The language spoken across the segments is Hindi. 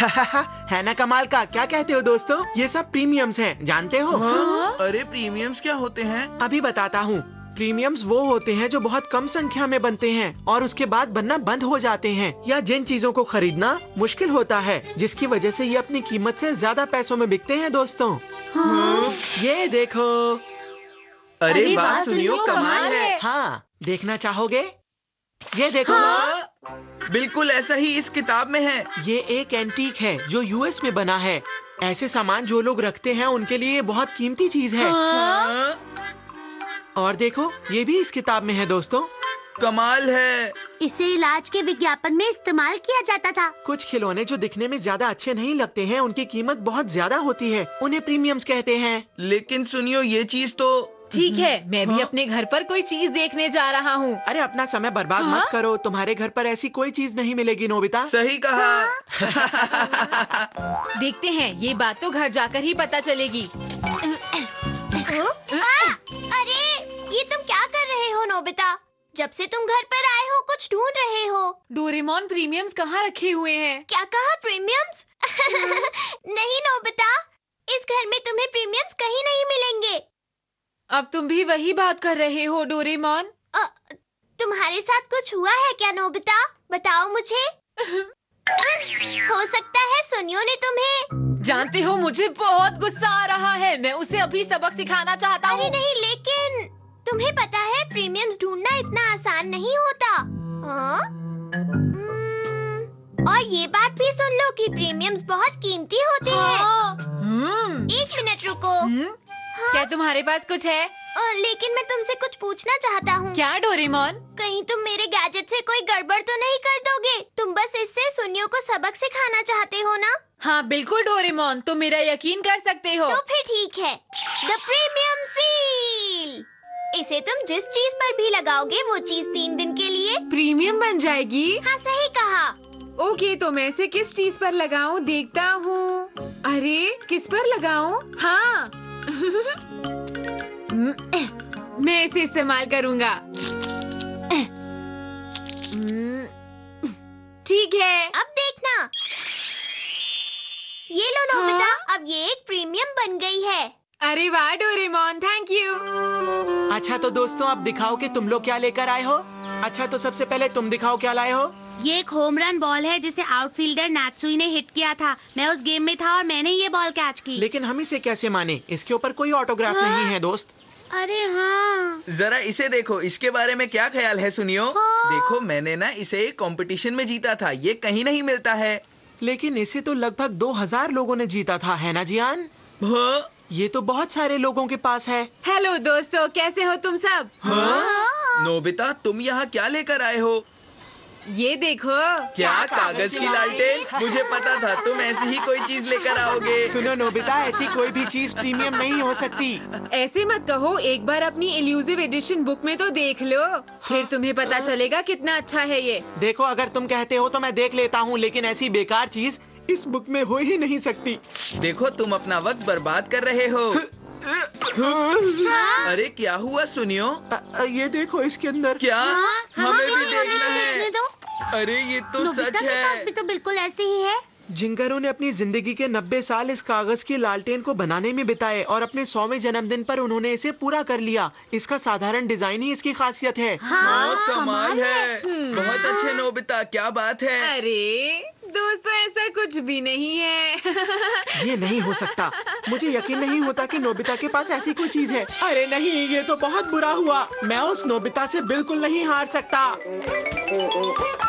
है ना कमाल का। क्या कहते हो दोस्तों? ये सब प्रीमियम्स हैं, जानते हो? अरे प्रीमियम्स क्या होते हैं? अभी बताता हूँ। प्रीमियम्स वो होते हैं जो बहुत कम संख्या में बनते हैं और उसके बाद बनना बंद हो जाते हैं, या जिन चीजों को खरीदना मुश्किल होता है, जिसकी वजह से ये अपनी कीमत से ज्यादा पैसों में बिकते हैं दोस्तों। ये देखो। अरे वाह सुनियो, कमाल है। हाँ, देखना चाहोगे? ये देखो। बिल्कुल ऐसा ही इस किताब में है। ये एक एंटीक है जो यूएस में बना है। ऐसे सामान जो लोग रखते हैं उनके लिए ये बहुत कीमती चीज है। और देखो, ये भी इस किताब में है दोस्तों। कमाल है। इसे इलाज के विज्ञापन में इस्तेमाल किया जाता था। कुछ खिलौने जो दिखने में ज्यादा अच्छे नहीं लगते हैं, उनकी कीमत बहुत ज्यादा होती है, उन्हें प्रीमियम्स कहते हैं। लेकिन सुनियो, ये चीज तो ठीक है, मैं भी अपने घर पर कोई चीज देखने जा रहा हूँ। अरे अपना समय बर्बाद मत करो, तुम्हारे घर पर ऐसी कोई चीज नहीं मिलेगी नोबिता। सही कहा। देखते हैं, ये बात तो घर जाकर ही पता चलेगी। अरे ये तुम क्या कर रहे हो नोबिता? जब से तुम घर पर आए हो कुछ ढूंढ रहे हो। डोरेमोन प्रीमियम्स कहाँ रखे हुए हैं? क्या कहा, प्रीमियम्स? नहीं नोबिता, इस घर में तुम्हें प्रीमियम्स कहीं नहीं मिलेंगे। अब तुम भी वही बात कर रहे हो डोरेमोन? तुम्हारे साथ कुछ हुआ है क्या नोबिता? बताओ मुझे। हो सकता है सुनियो ने तुम्हें। जानते हो, मुझे बहुत गुस्सा आ रहा है। मैं उसे अभी सबक सिखाना चाहता हूँ। अरे नहीं, लेकिन तुम्हें पता है प्रीमियम्स ढूंढना इतना आसान नहीं होता। और ये बात भी सुन लो कि प्रीमियम्स बहुत कीमती होते हैं। एक मिनट रुको। क्या तुम्हारे पास कुछ है? लेकिन मैं तुमसे कुछ पूछना चाहता हूँ। क्या डोरेमोन? कहीं तुम मेरे गैजेट से कोई गड़बड़ तो नहीं कर दोगे? तुम बस इससे सुनियो को सबक सिखाना चाहते हो ना? हाँ बिल्कुल डोरेमोन, तुम मेरा यकीन कर सकते हो। तो फिर ठीक है। The premium seal. इसे तुम जिस चीज पर भी लगाओगे वो चीज 3 दिन के लिए प्रीमियम बन जाएगी। हाँ सही कहा। ओके, तो मैं इसे किस चीज पर लगाऊं? देखता हूँ। अरे किस पर लगाऊं? हाँ मैं इसे इस्तेमाल करूँगा। ठीक है। अब देखना। ये लो नोबिता, अब ये एक प्रीमियम बन गई है। अरे वाह डोरेमोन, थैंक यू। अच्छा तो दोस्तों, अब दिखाओ कि तुम लोग क्या लेकर आए हो। अच्छा तो सबसे पहले तुम दिखाओ क्या लाए हो। ये एक होम रन बॉल है जिसे आउटफील्डर नात्सुई ने हिट किया था। मैं उस गेम में था और मैंने ये बॉल कैच की। लेकिन हम इसे कैसे माने? इसके ऊपर कोई ऑटोग्राफ नहीं है दोस्त। अरे हाँ। जरा इसे देखो, इसके बारे में क्या ख्याल है सुनियो? देखो, मैंने ना इसे कंपटीशन में जीता था, ये कहीं नहीं मिलता है। लेकिन इसे तो लगभग 2000 लोगों ने जीता था, है ना जियान? ये तो बहुत सारे लोगों के पास है। हेलो दोस्तों, कैसे हो तुम सब? नोबिता, तुम यहाँ क्या लेकर आए हो? ये देखो। क्या कागज की लालटेन? मुझे पता था तुम ऐसी ही कोई चीज लेकर आओगे। सुनो नोबिता, ऐसी कोई भी चीज प्रीमियम नहीं हो सकती। ऐसे मत कहो, एक बार अपनी इल्यूसिव एडिशन बुक में तो देख लो, फिर तुम्हें पता चलेगा कितना अच्छा है ये। देखो, अगर तुम कहते हो तो मैं देख लेता हूँ, लेकिन ऐसी बेकार चीज इस बुक में हो ही नहीं सकती। देखो, तुम अपना वक्त बर्बाद कर रहे हो। अरे क्या हुआ सुनियो? ये देखो इसके अंदर। क्या? हमें भी देखना देखने है। दो। अरे ये तो नोबिता सच के पास है। भी तो बिल्कुल ऐसे ही है। जिंगरों ने अपनी जिंदगी के 90 साल इस कागज की लालटेन को बनाने में बिताए और अपने 100वें जन्मदिन पर उन्होंने इसे पूरा कर लिया। इसका साधारण डिजाइन ही इसकी खासियत है। हाँ, कमाल है। बहुत अच्छे नोबिता, क्या बात है। अरे दोस्तों, ऐसा कुछ भी नहीं है। ये नहीं हो सकता। मुझे यकीन नहीं होता कि नोबिता के पास ऐसी कोई चीज है। अरे नहीं, ये तो बहुत बुरा हुआ। मैं उस नोबिता से बिल्कुल नहीं हार सकता।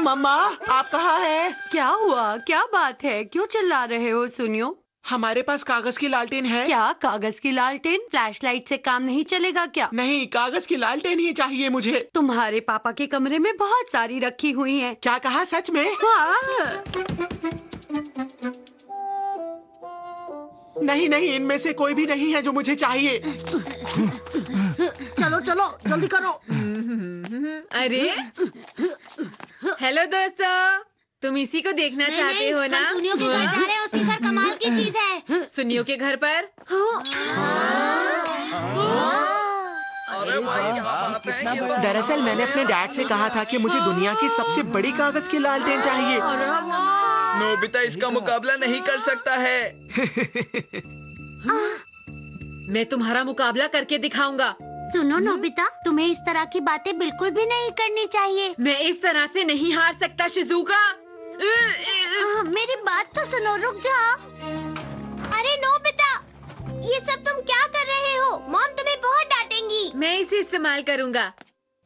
मम्मा, आप कहाँ हैं? क्या हुआ? क्या बात है? क्यों चिल्ला रहे हो सुनियो? हमारे पास कागज की लालटेन है। क्या कागज की लालटेन? फ्लैशलाइट से काम नहीं चलेगा क्या? नहीं, कागज की लालटेन ही चाहिए मुझे। तुम्हारे पापा के कमरे में बहुत सारी रखी हुई हैं। क्या कहा? सच में? हाँ। नहीं नहीं, इनमें से कोई भी नहीं है जो मुझे चाहिए। चलो चलो जल्दी करो। अरे हेलो दोस्तों, तुम इसी को देखना चाहते हो ना? सुनियो के घर जा रहे हैं, उसके घर कमाल की चीज है। सुनियो के घर पर? अरे भाई, क्या बात है, ये तो- दरअसल मैंने अपने डैड से कहा था कि मुझे दुनिया की सबसे बड़ी कागज की लालटेन चाहिए। नोबिता इसका मुकाबला नहीं कर सकता है। मैं तुम्हारा मुकाबला करके दिखाऊंगा। सुनो नोबिता, तुम्हें इस तरह की बातें बिल्कुल भी नहीं करनी चाहिए। मैं इस तरह से नहीं हार सकता शिजुका। मेरी बात तो सुनो, रुक जाओ। अरे नोबिता, ये सब तुम क्या कर रहे हो? मॉम तुम्हें बहुत डांटेंगी। मैं इसे इस्तेमाल करूंगा।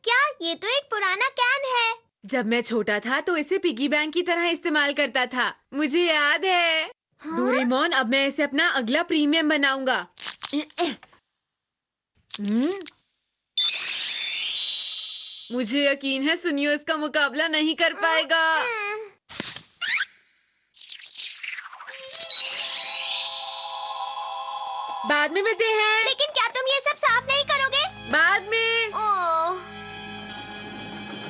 क्या? ये तो एक पुराना कैन है। जब मैं छोटा था तो इसे पिगी बैंक की तरह इस्तेमाल करता था, मुझे याद है। हाँ? डोरेमोन, अब मैं इसे अपना अगला प्रीमियम बनाऊंगा। मुझे यकीन है सुनियो इसका मुकाबला नहीं कर पाएगा। बाद में मिलते हैं। लेकिन क्या तुम ये सब साफ नहीं करोगे? बाद में। ओह,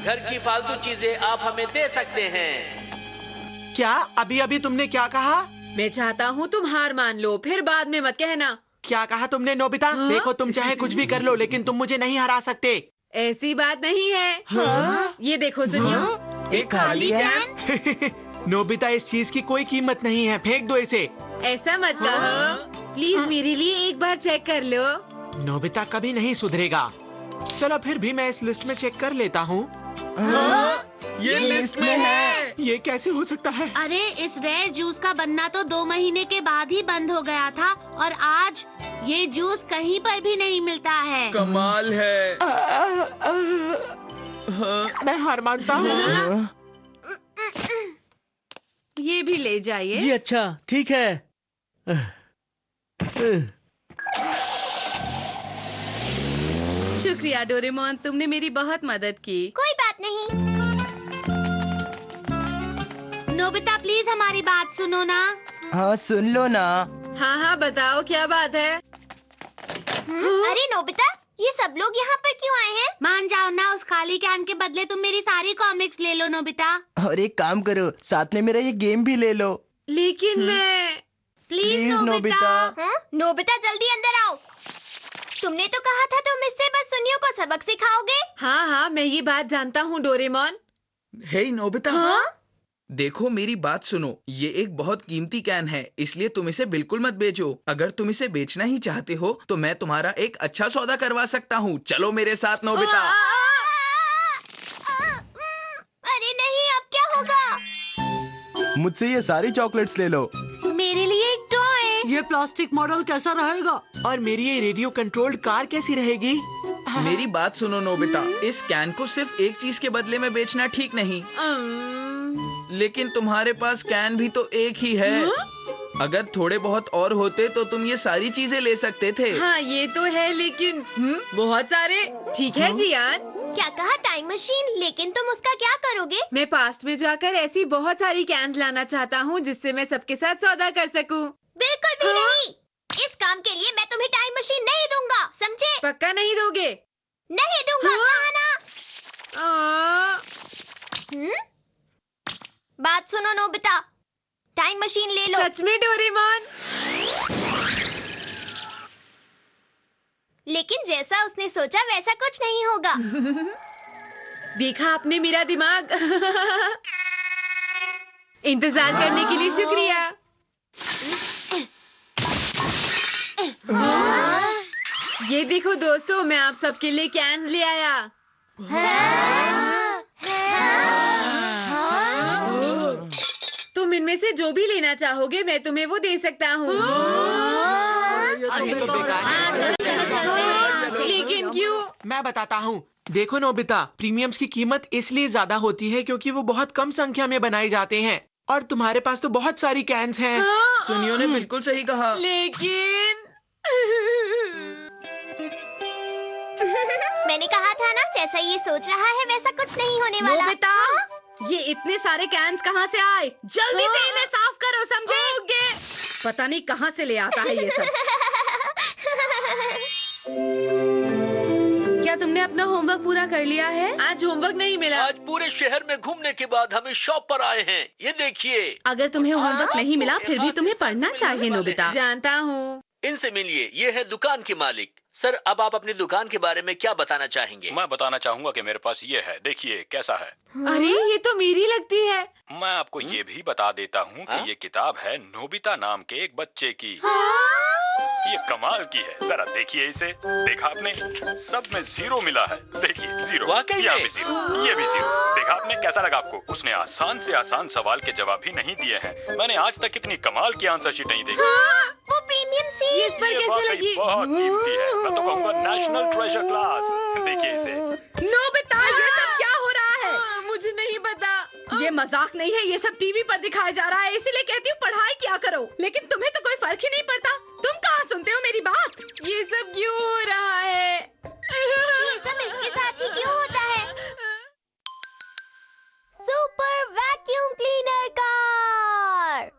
घर की फालतू चीजें आप हमें दे सकते हैं। क्या? अभी अभी तुमने क्या कहा? मैं चाहता हूँ तुम हार मान लो, फिर बाद में मत कहना। क्या कहा तुमने नोबिता? हाँ? देखो, तुम चाहे कुछ भी कर लो, लेकिन तुम मुझे नहीं हरा सकते। ऐसी बात नहीं है। हाँ? ये देखो सुनियो। एक खाली कैन। नोबिता, इस चीज की कोई कीमत नहीं है, फेंक दो इसे। ऐसा मत कहो। प्लीज मेरे लिए एक बार चेक कर लो। नोबिता कभी नहीं सुधरेगा। चलो फिर भी मैं इस लिस्ट में चेक कर लेता हूँ। ये लिस्ट में है। ये कैसे हो सकता है? अरे, इस रेयर जूस का बनना तो 2 महीने के बाद ही बंद हो गया था और आज ये जूस कहीं पर भी नहीं मिलता है। कमाल है। मैं हार मानता हूँ। ये भी ले जाइए। जी अच्छा, ठीक है। शुक्रिया डोरेमोन, तुमने मेरी बहुत मदद की। कोई बात नहीं। नोबिता, प्लीज हमारी बात सुनो ना। हाँ, सुन लो ना। हाँ हाँ, बताओ क्या बात है। अरे नोबिता, ये सब लोग यहाँ पर क्यों आए हैं? मान जाओ ना, उस खाली कैन के बदले तुम मेरी सारी कॉमिक्स ले लो नोबिता। और एक काम करो, साथ में मेरा ये गेम भी ले लो। लेकिन मैं। Please Nobita. हाँ? नोबिता, जल्दी अंदर आओ। तुमने तो कहा था तुम इससे बस सुनियो को सबक सिखाओगे। हाँ हाँ, मैं ये बात जानता हूँ डोरेमोन। हे नोबिता, हाँ? देखो मेरी बात सुनो, ये एक बहुत कीमती कैन है, इसलिए तुम इसे बिल्कुल मत बेचो। अगर तुम इसे बेचना ही चाहते हो तो मैं तुम्हारा एक अच्छा सौदा करवा सकता हूँ। चलो मेरे साथ नोबिता। अरे नहीं, अब क्या होगा? मुझसे ये सारी चॉकलेट्स ले लो। मेरे लिए एक टॉय। ये प्लास्टिक मॉडल कैसा रहेगा? और मेरी ये रेडियो कंट्रोल्ड कार कैसी रहेगी? मेरी बात सुनो नोबिता, इस कैन को सिर्फ एक चीज के बदले में बेचना ठीक नहीं। लेकिन तुम्हारे पास कैन भी तो एक ही है। अगर थोड़े बहुत और होते तो तुम ये सारी चीजें ले सकते थे। हाँ ये तो है, लेकिन बहुत सारे। ठीक है जियान। क्या कहा? Time machine? लेकिन तुम उसका क्या करोगे? मैं पास्ट में जाकर ऐसी बहुत सारी कैन्स लाना चाहता हूँ जिससे मैं सबके साथ सौदा कर सकूँ। बिल्कुल भी नहीं। इस काम के लिए मैं तुम्हें टाइम मशीन नहीं दूंगा, समझे? पक्का नहीं दोगे? नहीं दूंगा, कहा ना। बात सुनो नोबिता, टाइम मशीन ले लो। सच में डोरेमोन? लेकिन जैसा उसने सोचा वैसा कुछ नहीं होगा। देखा आपने मेरा दिमाग। इंतजार करने के लिए शुक्रिया। ये देखो दोस्तों, मैं आप सबके लिए कैन ले आया। तुम इनमें से जो भी लेना चाहोगे मैं तुम्हें वो दे सकता हूँ। ये तो बेकार है। लेकिन क्यों? मैं बताता हूँ। देखो नोबिता, प्रीमियम्स की कीमत इसलिए ज्यादा होती है क्योंकि वो बहुत कम संख्या में बनाए जाते हैं और तुम्हारे पास तो बहुत सारी कैन्स हैं। सुनियो ने बिल्कुल सही कहा। लेकिन मैंने कहा था ना, जैसा ये सोच रहा है वैसा कुछ नहीं होने वाला। नोबिता, ये इतने सारे कैन्स कहाँ से आए? जल्दी से इन्हें साफ करो, समझे? पता नहीं कहाँ से ले आता है ये सब। क्या तुमने अपना होमवर्क पूरा कर लिया है? आज होमवर्क नहीं मिला। आज पूरे शहर में घूमने के बाद हम इस शॉप पर आए हैं। ये देखिए। अगर तुम्हें होमवर्क नहीं मिला फिर भी तुम्हें पढ़ना चाहिए नोबिता। जानता हूँ। इनसे मिलिए, ये है दुकान के मालिक। सर, अब आप अपनी दुकान के बारे में क्या बताना चाहेंगे? मैं बताना चाहूंगा कि मेरे पास ये है, देखिए कैसा है। अरे ये तो मेरी लगती है। मैं आपको ये भी बता देता हूँ कि ये किताब है नोबिता नाम के एक बच्चे की। ये कमाल की है, जरा देखिए इसे। देखा आपने, सब में 0 मिला है। देखिए 0, वाकई यहाँ में? भी 0, ये भी 0। देखा आपने, कैसा लगा आपको? उसने आसान से आसान सवाल के जवाब भी नहीं दिए हैं। मैंने आज तक इतनी कमाल की आंसर शीट नहीं देखी। वो प्रीमियम सी। ये इस पर ये कैसे वाकई लगी? बहुत कीमती है। मैं तो कहूँगा नेशनल ट्रेजर क्लास। देखिए इसे। नोबिता, ये सब क्या हो रहा है? मुझे नहीं पता। ये मजाक नहीं है, ये सब टीवी पर दिखाया जा रहा है, इसीलिए कहती हूँ पढ़ाई क्या करो। लेकिन तुम्हें तो कोई फर्क ही नहीं पड़ता। तुम कहाँ सुनते हो मेरी बात? ये सब क्यों हो रहा है? ये सब इसके साथ ही क्यों होता है? Super vacuum cleaner car.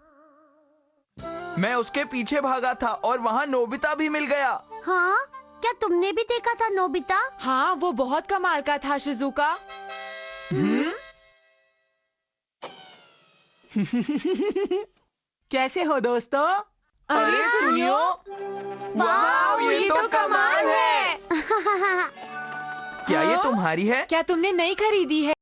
मैं उसके पीछे भागा था और वहाँ नोबिता भी मिल गया। हाँ, क्या तुमने भी देखा था नोबिता? हाँ, वो बहुत कमाल का था शिजुका। कैसे हो दोस्तों? अरे सुनियो, वाह, ये तो कमाल है। क्या ये तुम्हारी है? क्या तुमने नई खरीदी है?